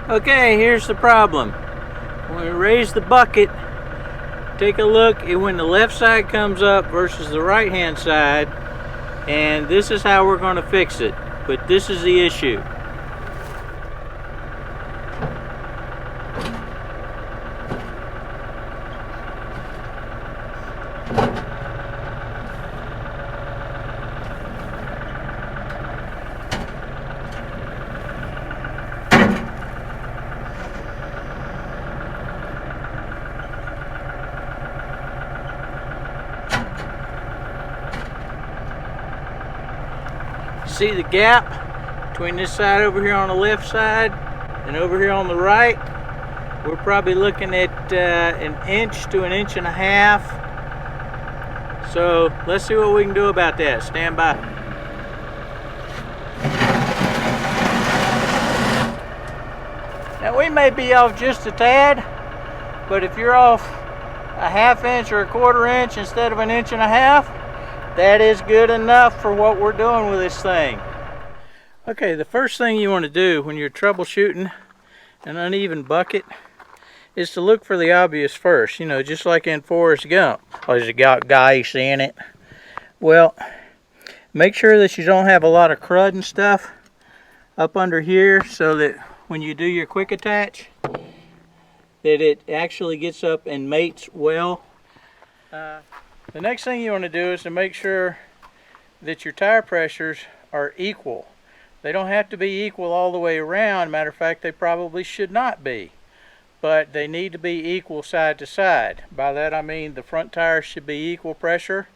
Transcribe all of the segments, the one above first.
Okay, here's the problem. When we raise the bucket, take a look at when the left side comes up versus the right hand side, and this is how we're going to fix it. But this is the issue. See the gap between this side over here on the left side and over here on the right? We're probably looking at an inch to an inch and a half. So let's see what we can do about that. Stand by. Now we may be off just a tad, but if you're off a half inch or a quarter inch instead of an inch and a half, that is good enough for what we're doing with this thing. Okay, the first thing you want to do when you're troubleshooting an uneven bucket is to look for the obvious first. You know, just like in Forrest Gump. Oh, has it got guys in it? Well, make sure that you don't have a lot of crud and stuff up under here so that when you do your quick attach, that it actually gets up and mates well. The next thing you want to do is to make sure that your tire pressures are equal. They don't have to be equal all the way around. Matter of fact, they probably should not be. But they need to be equal side to side. By that I mean the front tires should be equal pressure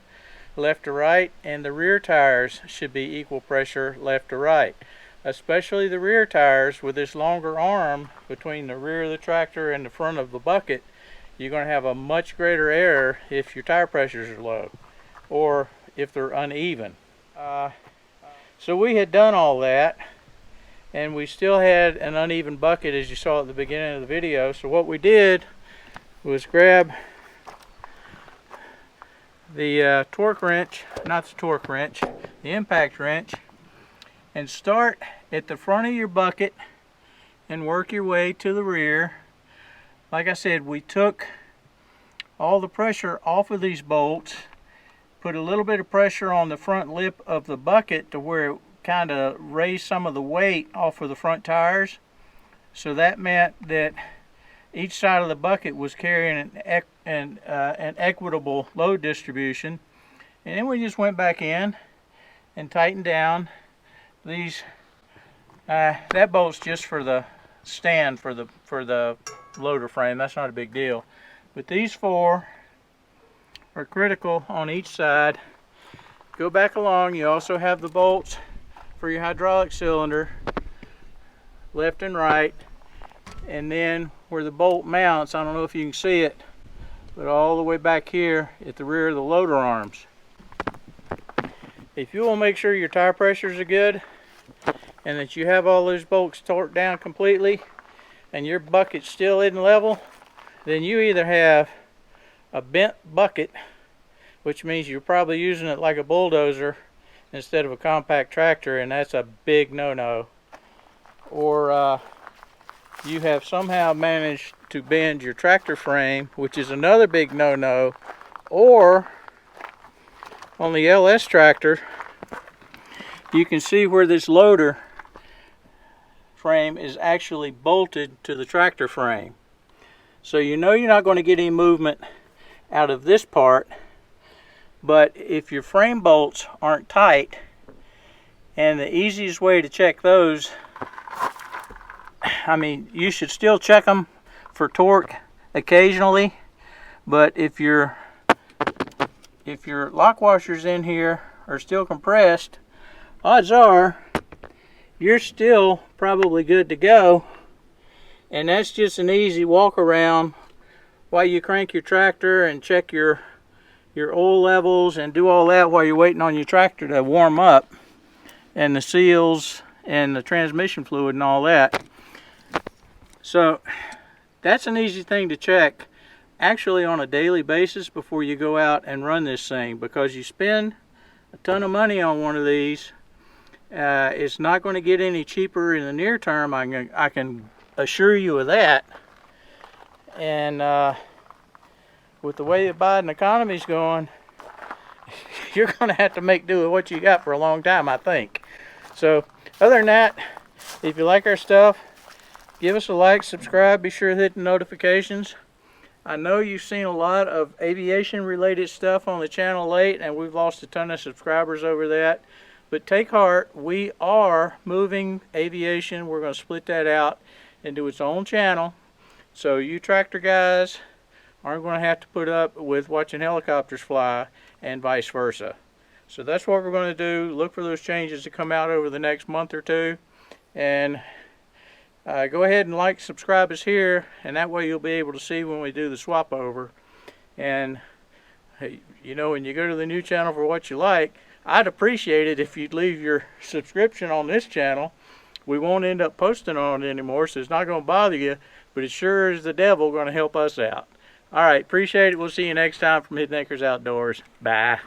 left to right, and the rear tires should be equal pressure left to right. Especially the rear tires with this longer arm between the rear of the tractor and the front of the bucket. You're going to have a much greater error if your tire pressures are low or if they're uneven. So we had done all that, and we still had an uneven bucket, as you saw at the beginning of the video. So what we did was grab the torque wrench, not the torque wrench, the impact wrench, and start at the front of your bucket and work your way to the rear. Like I said, we took all the pressure off of these bolts, put a little bit of pressure on the front lip of the bucket to where it kind of raised some of the weight off of the front tires. So that meant that each side of the bucket was carrying an equitable load distribution. And then we just went back in and tightened down these. That bolt's just for the stand for the loader frame. That's not a big deal, but these four are critical on each side. Go back along. You also have the bolts for your hydraulic cylinder, left and right, and then where the bolt mounts, I don't know if you can see it, but all the way back here at the rear of the loader arms. If you will make sure your tire pressures are good and that you have all those bolts torqued down completely and your bucket still isn't level, then you either have a bent bucket, which means you're probably using it like a bulldozer instead of a compact tractor, and that's a big no-no, or you have somehow managed to bend your tractor frame, which is another big no-no, or on the LS tractor you can see where this loader frame is actually bolted to the tractor frame. So you know you're not going to get any movement out of this part, but if your frame bolts aren't tight, and the easiest way to check those, I mean, you should still check them for torque occasionally, but if your lock washers in here are still compressed, odds are you're still probably good to go. And that's just an easy walk around while you crank your tractor and check your oil levels and do all that while you're waiting on your tractor to warm up, and the seals and the transmission fluid and all that. So that's an easy thing to check actually on a daily basis before you go out and run this thing, because you spend a ton of money on one of these. It's not going to get any cheaper in the near term. I can assure you of that. And with the way the Biden economy's going, you're going to have to make do with what you got for a long time, I think. So, other than that, if you like our stuff, give us a like, subscribe, be sure to hit the notifications. I know you've seen a lot of aviation related stuff on the channel late, and we've lost a ton of subscribers over that. But take heart, we are moving aviation. We're going to split that out into its own channel. So you tractor guys aren't going to have to put up with watching helicopters fly, and vice versa. So that's what we're going to do. Look for those changes to come out over the next month or two. And go ahead and like, subscribe us here, and that way you'll be able to see when we do the swap over. And you know, when you go to the new channel for what you like, I'd appreciate it if you'd leave your subscription on this channel. We won't end up posting on it anymore, so it's not going to bother you, but it sure is the devil going to help us out. All right, appreciate it. We'll see you next time from Hidden Acres Outdoors. Bye.